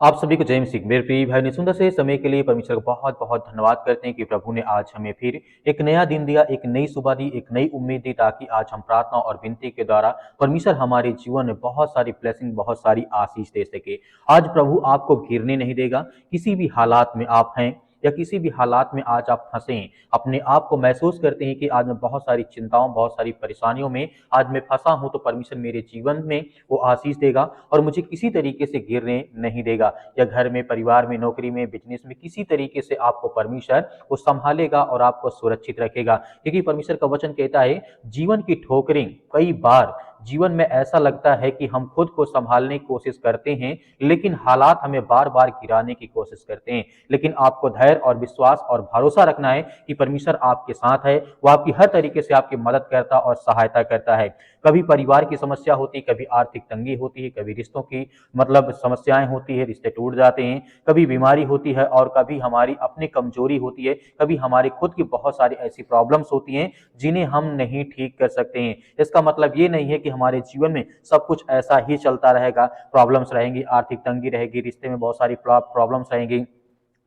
आप सभी को जय मसीह। मेरे प्रिय भाई ने सुंदर से समय के लिए परमेश्वर का बहुत बहुत धन्यवाद करते हैं कि प्रभु ने आज हमें फिर एक नया दिन दिया, एक नई सुबह दी, एक नई उम्मीद दी, ताकि आज हम प्रार्थना और विनती के द्वारा परमेश्वर हमारे जीवन में बहुत सारी ब्लेसिंग, बहुत सारी आशीष दे सके। आज प्रभु आपको गिरने नहीं देगा। किसी भी हालात में आप हैं या किसी भी हालात में आज आप फंसे हैं, अपने आप को महसूस करते हैं कि आज मैं बहुत सारी चिंताओं, बहुत सारी परेशानियों में आज मैं फंसा हूं, तो परमेश्वर मेरे जीवन में वो आशीष देगा और मुझे किसी तरीके से गिरने नहीं देगा। या घर में, परिवार में, नौकरी में, बिजनेस में किसी तरीके से आपको परमेश्वर वो संभालेगा और आपको सुरक्षित रखेगा। क्योंकि परमेश्वर का वचन कहता है, जीवन की ठोकरें कई बार जीवन में ऐसा लगता है कि हम खुद को संभालने की कोशिश करते हैं, लेकिन हालात हमें बार बार गिराने की कोशिश करते हैं। लेकिन आपको धैर्य और विश्वास और भरोसा रखना है कि परमेश्वर आपके साथ है। वो आपकी हर तरीके से आपकी मदद करता और सहायता करता है। कभी परिवार की समस्या होती है, कभी आर्थिक तंगी होती है, कभी रिश्तों की समस्याएं होती है, रिश्ते टूट जाते हैं, कभी बीमारी होती है और कभी हमारी अपनी कमजोरी होती है, कभी हमारी खुद की बहुत सारी ऐसी प्रॉब्लम्स होती हैं जिन्हें हम नहीं ठीक कर सकते हैं। इसका मतलब ये नहीं है कि हमारे जीवन में सब कुछ ऐसा ही चलता रहेगा। प्रॉब्लम्स रहेंगी, आर्थिक तंगी रहेगी, रिश्ते में बहुत सारी प्रॉब्लम्स रहेंगी,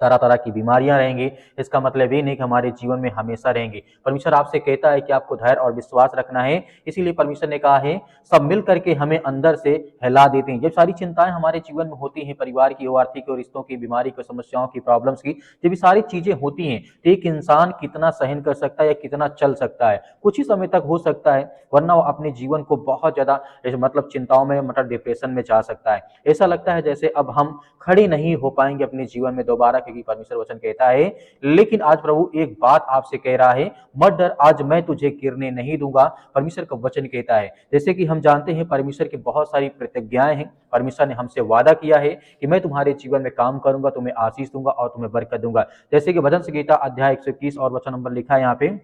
तरह तरह की बीमारियां रहेंगी। इसका मतलब ये नहीं कि हमारे जीवन में हमेशा रहेंगी। परमेश्वर आपसे कहता है कि आपको धैर्य और विश्वास रखना है। इसीलिए परमेश्वर ने कहा है, सब मिल करके हमें अंदर से हिला देते हैं। जब सारी चिंताएं हमारे जीवन में होती हैं, परिवार की हो, आर्थिक हो, रिश्तों की, बीमारी की, समस्याओं की, प्रॉब्लम्स की, जब ये सारी चीजें होती हैं तो एक इंसान कितना सहन कर सकता है या कितना चल सकता है? कुछ ही समय तक हो सकता है, वरना वो अपने जीवन को बहुत ज्यादा चिंताओं में, डिप्रेशन में जा सकता है। ऐसा लगता है जैसे अब हम खड़े नहीं हो पाएंगे अपने जीवन में दोबारा, क्योंकि परमेश्वर वचन कहता है। लेकिन आज प्रभु एक बात आपसे कह रहा है, मत डर, आज मैं तुझे गिरने नहीं दूंगा। परमेश्वर का वचन कहता है, जैसे कि हम जानते हैं परमेश्वर की बहुत सारी प्रतिज्ञाएं हैं। परमेश्वर ने हमसे वादा किया है कि मैं तुम्हारे जीवन में काम करूंगा, तुम्हें आशीष दूंगा और तुम्हें बरकत दूंगा। जैसे कि भजन संहिता अध्याय 121 और वचन नंबर लिखा है यहाँ पे,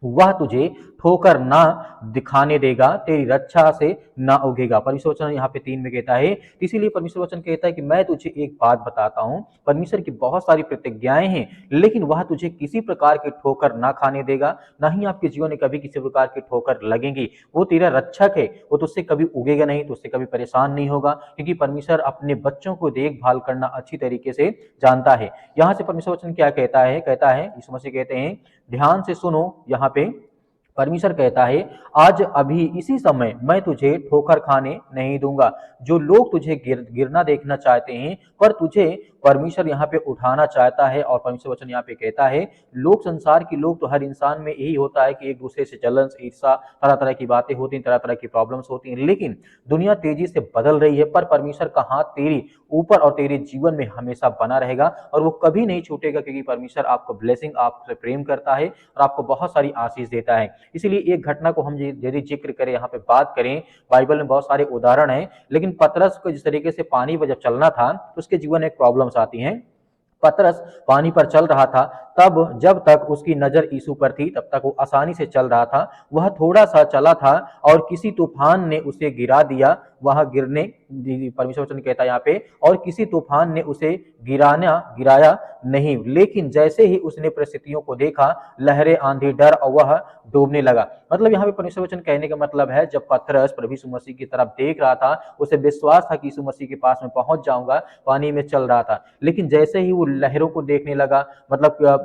वह तुझे ठोकर ना दिखाने देगा, तेरी रक्षा से ना उगेगा। परमेश्वर वचन यहाँ पे 3 में कहता है। इसीलिए परमेश्वर वचन कहता है कि मैं तुझे एक बात बताता हूं, परमेश्वर की बहुत सारी प्रतिज्ञाएं हैं, लेकिन वह तुझे किसी प्रकार की ठोकर ना खाने देगा। ना ही आपके जीवन में कभी किसी प्रकार की ठोकर लगेगी। वो तेरा रक्षक है, वो तुझसे कभी उगेगा नहीं, तुझसे कभी परेशान नहीं होगा, क्योंकि परमेश्वर अपने बच्चों को देखभाल करना अच्छी तरीके से जानता है। यहाँ से परमेश्वर वचन क्या कहता है? कहता है, यीशु मसीह कहते हैं, ध्यान से सुनो। यहाँ पे परमेश्वर कहता है, आज अभी इसी समय मैं तुझे ठोकर खाने नहीं दूंगा। जो लोग तुझे गिरना देखना चाहते हैं, पर तुझे परमेश्वर यहाँ पे उठाना चाहता है। और परमेश्वर वचन यहाँ पे कहता है, लोग, संसार के लोग, तो हर इंसान में यही होता है कि एक दूसरे से जलन, ईर्षा, तरह तरह की बातें होती हैं, तरह तरह की प्रॉब्लम्स होती हैं। लेकिन दुनिया तेजी से बदल रही है, पर परमेश्वर का हाथ तेरी ऊपर और तेरे जीवन में हमेशा बना रहेगा और वो कभी नहीं छूटेगा, क्योंकि परमेश्वर आपको ब्लेसिंग, आपसे प्रेम करता है और आपको बहुत सारी आशीष देता है। इसीलिए एक घटना को हम यदि जिक्र करें, यहाँ पे बात करें, बाइबल में बहुत सारे उदाहरण हैं, लेकिन पतरस को जिस तरीके से पानी पर जब चलना था तो उसके जीवन में प्रॉब्लम्स आती हैं। पतरस पानी पर चल रहा था, तब जब तक उसकी नजर यीशु पर थी तब तक वो आसानी से चल रहा था। वह थोड़ा सा चला था और किसी तूफान ने उसे गिरा दिया। वह गिरने, परमेश्वर वचन कहता है यहाँ पे, और किसी तूफान ने उसे गिराया नहीं, लेकिन जैसे ही उसने परिस्थितियों को देखा, लहरें, आंधी, डर, और वह डूबने लगा। मतलब यहाँ पे परमेश्वर वचन कहने का मतलब है, जब पतरस प्रभु यीशु मसीह की तरफ देख रहा था, उसे विश्वास था कि यीशु मसीह के पास में पहुंच जाऊंगा, पानी में चल रहा था। लेकिन जैसे ही वो लहरों को देखने लगा,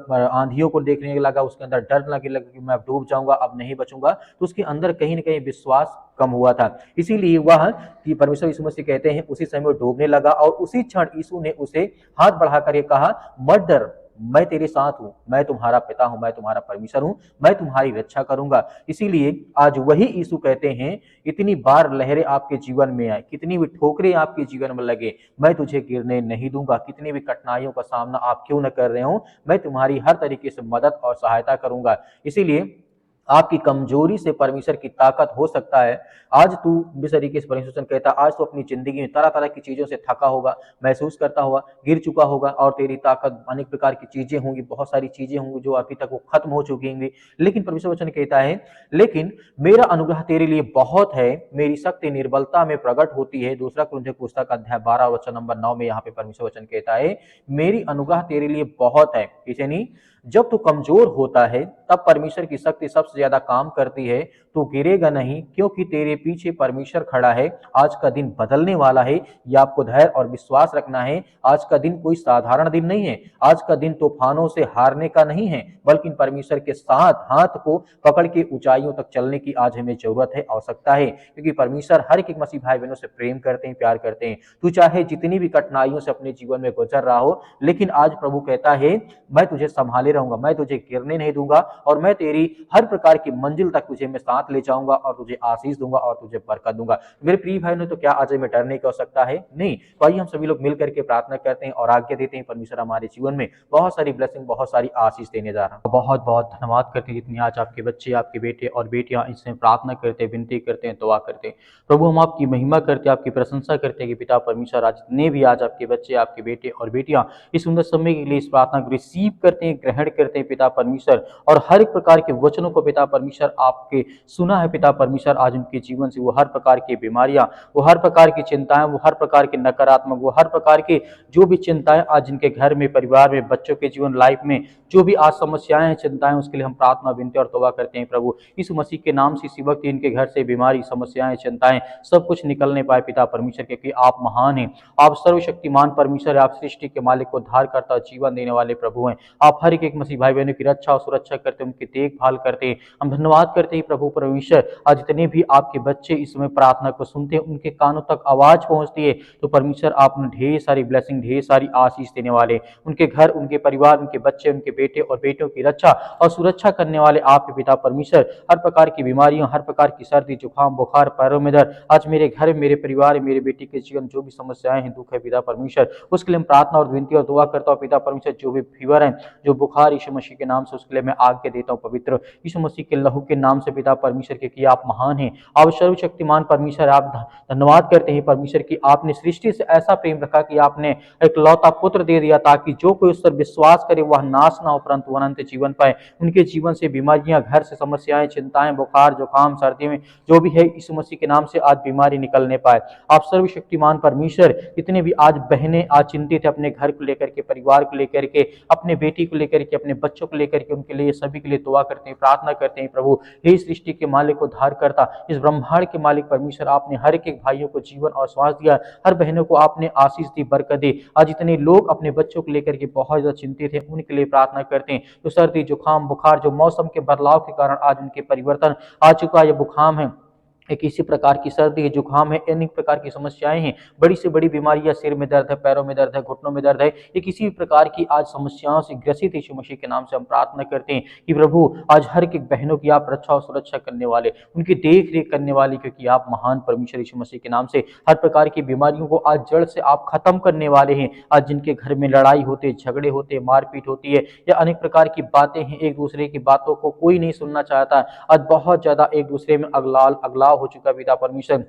आंधियों को देखने लगा, उसके अंदर डर लगने लगा कि मैं अब डूब जाऊंगा, अब नहीं बचूंगा, तो उसके अंदर कहीं ना कहीं विश्वास कम हुआ था। इसीलिए वह, कि परमेश्वर यीशु मसीह कहते हैं, उसी समय वो डूबने लगा और उसी क्षण यीशु ने उसे हाथ बढ़ा कर कहा, मत डर, मैं तेरे साथ हूं, मैं तुम्हारा पिता हूं, मैं तुम्हारा परमेश्वर हूं, मैं तुम्हारी रक्षा करूंगा। इसीलिए आज वही यीशु कहते हैं, इतनी बार लहरें आपके जीवन में आए, कितनी भी ठोकरें आपके जीवन में लगे, मैं तुझे गिरने नहीं दूंगा। कितनी भी कठिनाइयों का सामना आप क्यों न कर रहे हो, मैं तुम्हारी हर तरीके से मदद और सहायता करूंगा। इसीलिए आपकी कमजोरी से परमेश्वर की ताकत हो सकता है। आज तू, जिस तरीके से परमेश्वर कहता है, आज तो अपनी जिंदगी में तरह तरह की चीजों से थका होगा, महसूस करता होगा, गिर चुका होगा, और तेरी ताकत अनेक प्रकार की चीजें होंगी, बहुत सारी चीजें होंगी जो अभी तक वो खत्म हो चुकी होंगी। लेकिन परमेश्वर वचन कहता है, लेकिन मेरा अनुग्रह तेरे लिए बहुत है, मेरी शक्ति निर्बलता में प्रकट होती है। दूसरा कुरिन्थियों पुस्तक अध्याय 12 वचन नंबर 9 में यहाँ पे परमेश्वर वचन कहता है, मेरी अनुग्रह तेरे लिए बहुत है। इसे नहीं, जब तू कमजोर होता है तब परमेश्वर की शक्ति सबसे सबसे ज्यादा काम करती है तो गिरेगा नहीं, क्योंकि तेरे पीछे परमेश्वर खड़ा है। आज का दिन बदलने वाला है, यह आपको धैर्य और विश्वास रखना है। आज का दिन कोई साधारण दिन नहीं है। आज का दिन तूफानों से हारने का नहीं है, बल्कि परमेश्वर के साथ हाथ को पकड़ के ऊंचाइयों तक चलने की आज हमें जरूरत है, आवश्यकता है, क्योंकि परमेश्वर हर एक मसीह भाई बहनों से प्रेम करते हैं, प्यार करते हैं। तू चाहे जितनी भी कठिनाइयों से अपने जीवन में गुजर रहा हो, लेकिन आज प्रभु कहता है मैं तुझे संभाले रहूंगा, मैं तुझे गिरने नहीं दूंगा, और मैं तेरी हर प्रकार की मंजिल तक तुझे मैं साथ ले जाऊंगा, और तुझे आशीष दूंगा, और तुझे बरकत दूंगा। मेरे प्रिय भाई ने, तो क्या आज हमें डरने की आवश्यकता है? नहीं। तो आइए हम सभी लोग मिल करके प्रार्थना करते हैं और आज्ञा देते हैं परमेश्वर हमारे जीवन में बहुत सारी ब्लेसिंग, बहुत सारी आशीष देने जा रहा है। बहुत बहुत धन्यवाद करते हैं जितनी आज आपके बच्चे, आपके बेटे और बेटियां इसमें प्रार्थना करते हैं, विनती करते हैं, दुआ करते हैं। प्रभु हम आपकी महिमा करते हैं, आपकी प्रशंसा करते हैं कि पिता परमेश्वर आज जितने भी आज आपके बच्चे, आपके बेटे और बेटियां इस सुंदर समय के लिए इस प्रार्थना को रिसीव करते हैं, ग्रहण करते हैं पिता परमेश्वर, और हर एक प्रकार के वचनों को पिता परमेश्वर आपके सुना है पिता परमेश्वर, आज उनके जीवन से वो हर प्रकार की बीमारियां, वो हर प्रकार की चिंताएं, वो हर प्रकार के नकारात्मक, वो हर प्रकार के जो भी चिंताएं आज इनके घर में, परिवार में, बच्चों के जीवन लाइफ में जो भी आज समस्याएं हैं, चिंताएं, उसके लिए हम प्रार्थना, विनती और तौबा करते हैं प्रभु। इस मसीह के नाम से इसी वक्त इनके घर से बीमारी, समस्याएं, चिंताएं सब कुछ निकलने पाए पिता परमेश्वर, क्योंकि आप महान हैं, आप सर्वशक्तिमान परमेश्वर है, आप सृष्टि के मालिक को उद्धार करता, जीवन देने वाले प्रभु हैं। आप हर एक मसीह भाई बहनों की रक्षा और सुरक्षा करते हैं, उनकी देखभाल करते हैं। हम धन्यवाद करते हैं प्रभु परमेश्वर, आज जितने भी आपके बच्चे इस समय प्रार्थना को सुनते हैं, उनके कानों तक आवाज पहुंचती है, तो परमेश्वर आप उन्हें ढेर सारी ब्लेसिंग, ढेर सारी आशीष देने वाले, उनके घर, उनके परिवार, उनके बच्चे, उनके बेटे और बेटियों की रक्षा और सुरक्षा करने वाले आप पिता परमेश्वर। हर प्रकार की बीमारियों, हर प्रकार की सर्दी, जुकाम, बुखार, पैरों में दर्द, आज मेरे घर, मेरे परिवार, मेरे बेटे के जीवन जो भी समस्याएं हैं, दुख है पिता परमेश्वर, उसके लिए हम प्रार्थना और विनती और दुआ करता हूँ पिता परमेश्वर। जो भी फीवर है, जो बुखार, यीशु मसीह के नाम से उसके लिए मैं आज्ञा देता हूँ पवित्र यीशु मसीह के लहू के नाम से पिता परमेश्वर के, कि आप महान हैं, आप सर्वशक्तिमान परमेश्वर। आप धन्यवाद करते हैं परमेश्वर की आपने सृष्टि से ऐसा प्रेम रखा कि आपने एक लौता पुत्र दे दिया, ताकि जो कोई उस पर विश्वास करे वह नाश ना हो, परंतु अनंत जीवन पाए। उनके जीवन से बीमारियां, घर से समस्याएं, चिंताएं, बुखार, जुकाम, सर्दी में जो भी है, यीशु मसीह के नाम से आज बीमारी निकलने पाए। आप सर्वशक्तिमान परमेश्वर, जितने भी आज बहनें आज चिंतित है अपने घर को लेकर के, परिवार को लेकर के, अपने बेटी को लेकर के, अपने बच्चों को लेकर के, उनके लिए सभी के लिए दुआ करते हैं, प्रार्थना करते हैं प्रभु। हे सृष्टि के मालिक, उद्धार करता, इस ब्रह्मांड के मालिक परमेश्वर, आपने हर एक भाइयों को जीवन और श्वास दिया, हर बहनों को आपने आशीष दी, बरकत दी। आज इतने लोग अपने बच्चों को लेकर के बहुत ज्यादा चिंतित है, उनके लिए प्रार्थना करते हैं। तो सर्दी, जुकाम, बुखार, जो मौसम के बदलाव के कारण आज उनके परिवर्तन आ चुका है, बुखार है, एक इसी प्रकार की सर्दी है, जुकाम है, अनेक प्रकार की समस्याएं हैं, बड़ी से बड़ी बीमारियां, सिर में दर्द है, पैरों में दर्द है, घुटनों में दर्द है, ये किसी भी प्रकार की आज समस्याओं से ग्रसित यीशु मसीह के नाम से हम प्रार्थना करते हैं कि प्रभु आज हर एक बहनों की आप रक्षा और सुरक्षा करने वाले, उनकी देख रेख करने वाली, क्योंकि आप महान परमेश्वर यीशु मसीह के नाम से हर प्रकार की बीमारियों को आज जड़ से आप खत्म करने वाले हैं। आज जिनके घर में लड़ाई होते, झगड़े होते, मारपीट होती है, या अनेक प्रकार की बातें हैं, एक दूसरे की बातों को कोई नहीं सुनना चाहता, आज बहुत ज्यादा एक दूसरे में अगलाव हो चुका पिता परमेश्वर,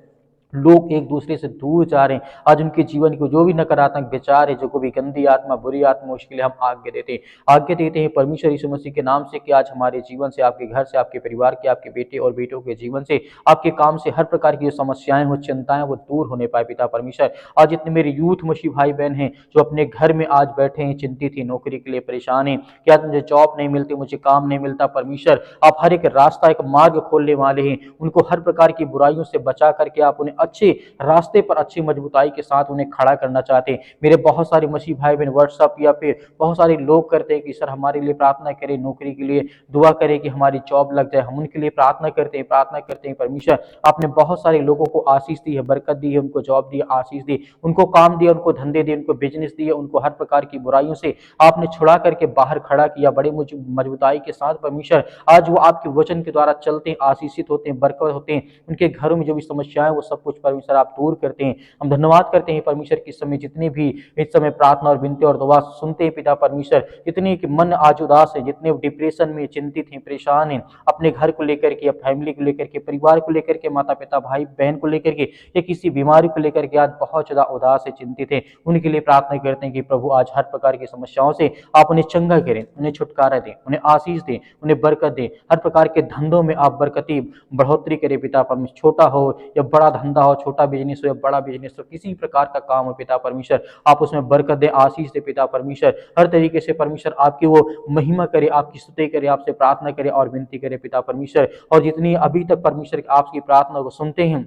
लोग एक दूसरे से दूर जा रहे हैं। आज उनके जीवन को जो भी नकारात्मक विचार है, जो कोई भी गंदी आत्मा, बुरी आत्मा, उसके लिए हम आज्ञा देते हैं परमेश्वर यीशु मसीह के नाम से, कि आज हमारे जीवन से, आपके घर से, आपके परिवार के, आपके बेटे और बेटों के जीवन से, आपके काम से हर प्रकार की जो समस्याएं हो, चिंताएं, वो दूर होने पाए पिता परमेश्वर। आज जितने मेरे यूथ मसीह भाई बहन हैं जो अपने घर में आज बैठे हैं, चिंतित हैं, नौकरी के लिए परेशान हैं, क्या मुझे जॉब नहीं मिलती, मुझे काम नहीं मिलता, परमेश्वर आप हर एक रास्ता, एक मार्ग खोलने वाले हैं। उनको हर प्रकार की बुराइयों से बचा करके आप उन्हें अच्छे रास्ते पर, अच्छी मजबूताई के साथ उन्हें खड़ा करना चाहते हैं। मेरे बहुत सारे मसीह भाई बहन व्हाट्सएप या फिर बहुत सारे लोग करते हैं कि सर हमारे लिए प्रार्थना करें, नौकरी के लिए दुआ करें कि हमारी जॉब लग जाए। हम उनके लिए प्रार्थना करते हैं परमेश्वर आपने बहुत सारे लोगों को आशीष दी है, बरकत दी है, उनको जॉब दी, आशीष दी, उनको काम दिया, उनको धंधे दिए, उनको बिजनेस दिए, उनको हर प्रकार की बुराइयों से आपने छुड़ा करके बाहर खड़ा किया बड़े मजबूताई के साथ परमेश्वर। आज वो आपके वचन के द्वारा चलते हैं, आशीषित होते हैं, बरकत होते हैं, उनके घरों में जो भी समस्याएं वो सब कुछ परमेश्वर आप दूर करते हैं। हम धन्यवाद करते हैं परमेश्वर कि इस समय जितने भी इस समय प्रार्थना और विनती और दुआ सुनते हैं पिता परमेश्वर, जितने कि मन आज उदास है, जितने डिप्रेशन में, चिंतित हैं, परेशान हैं, अपने घर को लेकर के, फैमिली को लेकर के, परिवार को लेकर के, माता पिता, भाई बहन को लेकर के, या किसी बीमारी को लेकर के आज बहुत ज्यादा उदास है, चिंतित है, उनके लिए प्रार्थना करते हैं कि प्रभु आज हर प्रकार की समस्याओं से आप उन्हें चंगा करें, उन्हें छुटकारा दें, उन्हें आशीष दें, उन्हें बरकत दें, हर प्रकार के धंधों में आप बरकती बढ़ोतरी करें पिता परमेश्वर। छोटा हो या बड़ा धंधा धंधा हो, छोटा बिजनेस हो या बड़ा बिजनेस हो, किसी प्रकार का काम हो पिता परमेश्वर, आप उसमें बरकत दे, आशीष दे पिता परमेश्वर। हर तरीके से परमेश्वर आपकी वो महिमा करे, आपकी स्तुति करे, आपसे प्रार्थना करे और विनती करे पिता परमेश्वर। और जितनी अभी तक परमेश्वर आपकी प्रार्थना को सुनते हैं,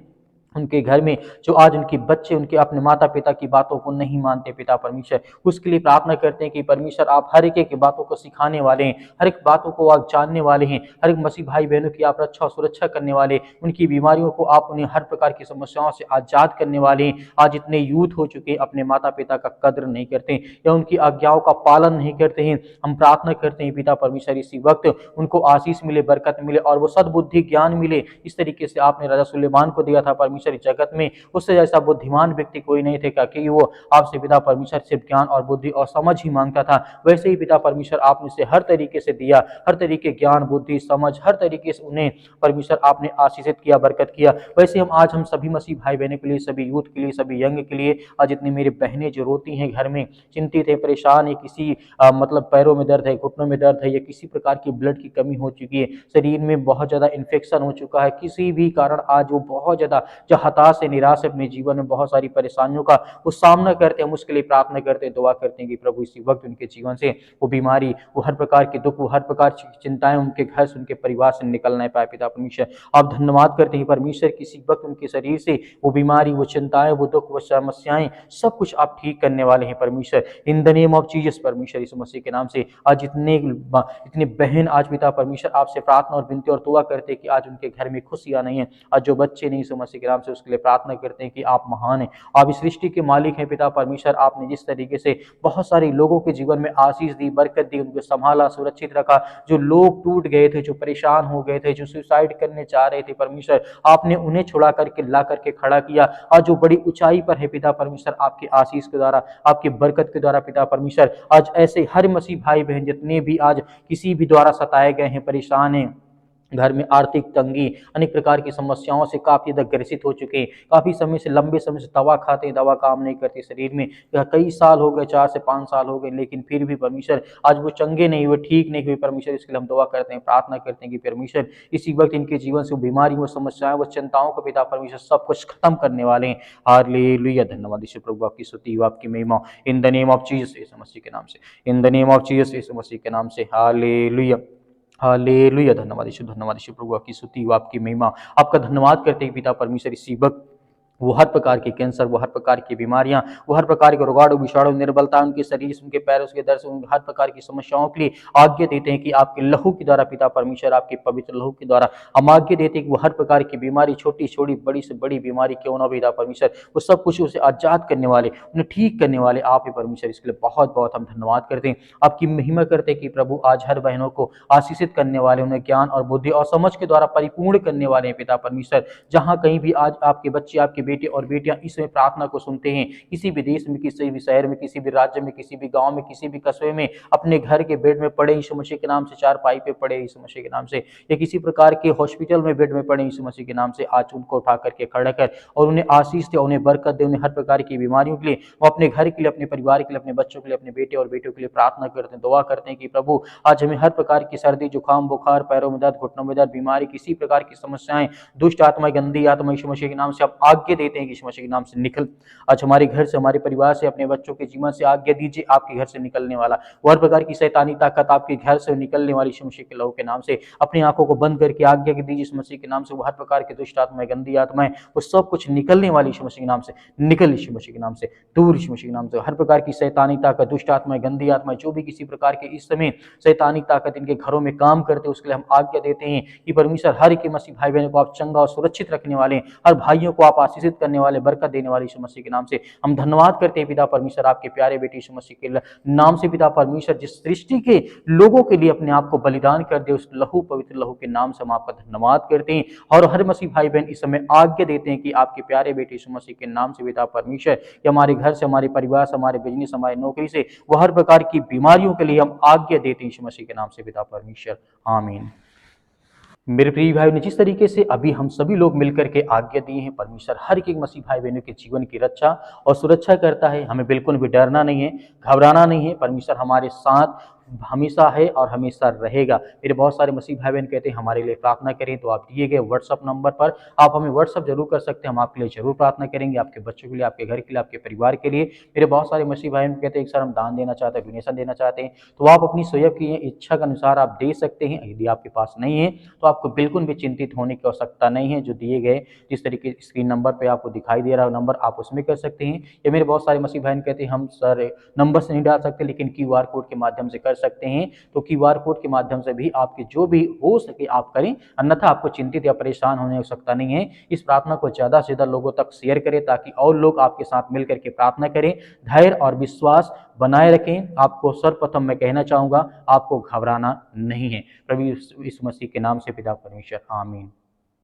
उनके घर में जो आज उनके बच्चे उनके अपने माता पिता की बातों को नहीं मानते पिता परमेश्वर, उसके लिए प्रार्थना करते हैं कि परमेश्वर आप हर एक की बातों को सिखाने वाले हैं, हर एक बातों को आप जानने वाले हैं, हर एक मसीह भाई बहनों की आप रक्षा और सुरक्षा करने वाले, उनकी बीमारियों को आप उन्हें हर प्रकार की समस्याओं से आजाद करने वाले हैं। आज इतने यूथ हो चुके अपने माता पिता का कद्र नहीं करते या उनकी आज्ञाओं का पालन नहीं करते हैं। हम प्रार्थना करते हैं पिता परमेश्वर इसी वक्त उनको आशीष मिले, बरकत मिले और वो सद्बुद्धि ज्ञान मिले। इस तरीके से आपने राजा सुलेमान को दिया था परमेश्वर, इस जगत में उससे जैसा बुद्धिमान व्यक्ति कोई नहीं थे, क्योंकि वो आपसे पिता परमेश्वर से ज्ञान और बुद्धि और समझ ही मांगता था। वैसे ही पिता परमेश्वर आपने से हर तरीके से दिया, हर तरीके ज्ञान बुद्धि समझ हर तरीके से उन्हें परमेश्वर आपने आशीषित किया, बरकत किया। वैसे आज हम सभी मसीह भाई बहनों के लिए, सभी यूथ के लिए, सभी यंग के लिए, आज जितनी मेरी बहनें जो रोती हैं घर में, चिंतित है, परेशान है, किसी मतलब पैरों में दर्द है, घुटनों में दर्द है या किसी प्रकार की ब्लड की कमी हो चुकी है, शरीर में बहुत ज्यादा इन्फेक्शन हो चुका है, किसी भी कारण आज वो बहुत ज्यादा जो हताश है, निराश है, अपने जीवन में बहुत सारी परेशानियों का वो सामना करते हैं, हम उसके लिए प्रार्थना करते हैं, दुआ करते हैं कि प्रभु इसी वक्त उनके जीवन से वो बीमारी, वो हर प्रकार के दुख, वो हर प्रकार की चिंताएं उनके घर से, उनके परिवार से निकल नहीं पाए पिता परमेश्वर। आप धन्यवाद करते हैं परमेश्वर, किसी वक्त उनके शरीर से वो बीमारी, वो चिंताएं, वो दुख, वो समस्याएं सब कुछ आप ठीक करने वाले हैं परमेश्वर। इन द नेम ऑफ जीसस परमेश्वर, यीशु मसीह के नाम से आज इतने बहन आज पिता परमेश्वर आपसे प्रार्थना और विनती और दुआ करते हैं कि आज उनके घर में खुशियां नहीं है, आज जो बच्चे नहीं यीशु मसीह के नाम से उसके लिए प्रार्थना करते हैं कि आप महान हैं, आप इस सृष्टि के मालिक हैं पिता परमेश्वर। आपने जिस तरीके से बहुत सारे लोगों के जीवन में आशीष दी, बरकत दी, उनको संभाला, सुरक्षित रखा, जो लोग टूट गए थे, जो परेशान हो गए थे, जो सुसाइड करने चाह रहे थे परमेश्वर, आपने उन्हें छुड़ा करके ला करके खड़ा किया। आज जो बड़ी ऊंचाई पर है पिता परमेश्वर, आपके आशीष के द्वारा, आपके बरकत के द्वारा पिता परमेश्वर, आज ऐसे हर मसीह भाई बहन जितने भी आज किसी भी द्वारा सताए गए हैं, परेशान हैं, घर में आर्थिक तंगी, अनेक प्रकार की समस्याओं से काफी ज्यादा ग्रसित हो चुके हैं, काफी समय से, लंबे समय से दवा खाते हैं, दवा काम नहीं करती शरीर में, या कई साल हो गए, 4 से 5 साल हो गए, लेकिन फिर भी परमेश्वर आज वो चंगे नहीं हुए, ठीक नहीं हुए परमेश्वर। इसके लिए हम दुआ करते हैं, प्रार्थना करते हैं कि परमेश्वर इसी वक्त इनके जीवन से वो बीमारी, वो समस्याएं, वो चिंताओं को पिता परमेश्वर सब कुछ खत्म करने वाले हैं। हालेलुया, धन्यवाद यीशु प्रभु, आपकी स्तुति हो, आपकी महिमा, in the name of Jesus Yeshu Masih के नाम से, in the name of Jesus Yeshu Masih के नाम से। हालेलुया, हालेलुया, धन्यवाद यीशु प्रभु, आपकी स्तुति हो, आपकी महिमा, आपका धन्यवाद करते हैं पिता परमेश्वर। इसी वक्त वो हर प्रकार के कैंसर, वो हर प्रकार की बीमारियां, वो हर प्रकार के रोगाणु विषाणु, निर्बलता उनके शरीर से, उनके पैरों के दर्द से, हर प्रकार की समस्याओं के लिए आज्ञा देते हैं कि आपके लहू के द्वारा पिता परमेश्वर, आपके पवित्र लहू के द्वारा हम आज्ञा देते हैं कि वो हर प्रकार की बीमारी, छोटी छोटी बड़ी से बड़ी बीमारी क्यों ना पिता परमेश्वर, वो सब कुछ उसे आजाद करने वाले, उन्हें ठीक करने वाले आप ही परमेश्वर। इसके लिए बहुत बहुत हम धन्यवाद करते हैं, आपकी महिमा करते हैं कि प्रभु आज हर बहनों को आशीषित करने वाले, उन्हें ज्ञान और बुद्धि और समझ के द्वारा परिपूर्ण करने वाले हैं पिता परमेश्वर। जहां कहीं भी आज आपके बच्चे, आपके बेटे और बेटियां इसमें प्रार्थना को सुनते हैं, किसी भी देश में, किसी भी शहर में, किसी भी राज्य में, किसी भी गांव में, किसी भी कस्बे में, अपने घर के बेड में पड़े यीशु मसीह के नाम से, चारपाई पे पड़े यीशु मसीह के नाम से, या किसी प्रकार के हॉस्पिटल में बेड में पड़े यीशु मसीह के नाम से, आज उनको उठा करके खड़ा कर और उन्हें आशीष दे, उन्हें बरकत दे, उन्हें हर प्रकार की बीमारियों के लिए, वो अपने घर के लिए, अपने परिवार के लिए, अपने बच्चों के लिए, अपने बेटे और बेटियों के लिए प्रार्थना करते हैं, दुआ करते हैं कि प्रभु आज हमें हर प्रकार की सर्दी, जुकाम, बुखार, पैरों में दर्द, घुटनों में दर्द, बीमारी, किसी प्रकार की समस्याएं, दुष्ट आत्मा, गंदी आत्मा यीशु मसीह के नाम से आप आज्ञा देते हैं कि यीशु मसीह के नाम से निकल। आज हमारे घर से, हमारे परिवार से, अपने बच्चों के जीवन से आज्ञा दीजिए, आपके घर से निकलने वाला वो हर प्रकार की शैतानी ताकत आपके घर से निकलने वाली यीशु मसीह के लहू के नाम से, अपनी आंखों को बंद करके आज्ञा दीजिए यीशु मसीह के नाम से, वो हर प्रकार की दुष्ट आत्माएं, गंदी आत्माएं, वो सब कुछ निकलने वाली यीशु मसीह के नाम से, निकल यीशु मसीह के नाम से, दूर यीशु मसीह के नाम से, हर प्रकार की शैतानी ताकत, दुष्ट आत्माएं, गंदी आत्माएं, जो भी किसी प्रकार के इस समय शैतानी ताकत इनके घरों में काम करते हैं, उसके लिए हम आज्ञा देते हैं कि परमेश्वर हर एक मसीह भाई बहनों को आप चंगा और सुरक्षित रखने वाले, हर भाइयों को आप आशीषित करने वाले, बरकत देने वाले यीशु मसीह के नाम से हम धन्यवाद करते हैं पिता परमेश्वर, आपके प्यारे बेटे यीशु मसीह के नाम से पिता परमेश्वर, जिस सृष्टि के लोगों के लिए अपने आप को बलिदान कर दे, उस लहू, पवित्र लहू के नाम से हम आपका धन्यवाद करते हैं। और हर मसीह भाई बहन इस समय आज्ञा देते हैं कि आपके प्यारे बेटे यीशु मसीह के नाम से पिता परमेश्वर, कि हमारे घर से, हमारे परिवार से, हमारे बिजनेस, हमारी नौकरी से, वो हर प्रकार की बीमारियों के लिए हम आज्ञा देते हैं यीशु मसीह के नाम से पिता परमेश्वर, आमीन। मेरे प्रिय भाई ने जिस तरीके से अभी हम सभी लोग मिलकर के आज्ञा दिए हैं, परमेश्वर हर एक मसीह भाई बहनों के जीवन की रक्षा और सुरक्षा करता है, हमें बिल्कुल भी डरना नहीं है, घबराना नहीं है, परमेश्वर हमारे साथ हमेशा है और हमेशा रहेगा। मेरे बहुत सारे मसीह भाई बहन कहते हैं हमारे लिए प्रार्थना करें, तो आप दिए गए व्हाट्सएप नंबर पर आप हमें व्हाट्सएप जरूर कर सकते हैं, हम आपके लिए जरूर प्रार्थना करेंगे, आपके बच्चों के लिए, आपके घर के लिए, आपके परिवार के लिए। मेरे बहुत सारे मसीह भाई बहन कहते हैं सर हम दान देना चाहते हैं, डोनेशन देना चाहते हैं, तो आप अपनी स्वयं की इच्छा के अनुसार आप दे सकते हैं। यदि आपके पास नहीं है तो आपको बिल्कुल भी चिंतित होने की आवश्यकता नहीं है। जो दिए गए जिस तरीके स्क्रीन नंबर पे आपको दिखाई दे रहा है नंबर, आप उसमें कर सकते हैं। ये मेरे बहुत सारे मसीह बहन कहते हैं हम सर नंबर से नहीं डाल सकते, लेकिन क्यूआर कोड के माध्यम से कर सकते हैं। तो क्यूआर कोड के माध्यम से भी आपके जो भी हो सके आप करें, अन्यथा आपको चिंतित या परेशान होने की आवश्यकता नहीं है। इस प्रार्थना को ज़्यादा से ज़्यादा लोगों तक शेयर करें ताकि और लोग आपके साथ मिलकर के प्रार्थना करें। धैर्य और विश्वास बनाए रखें। आपको सर्वप्रथम मैं कहना चाहूँगा आपको घबराना नहीं है। प्रभु यीशु मसीह के नाम से पिता परमेश्वर, आमीन।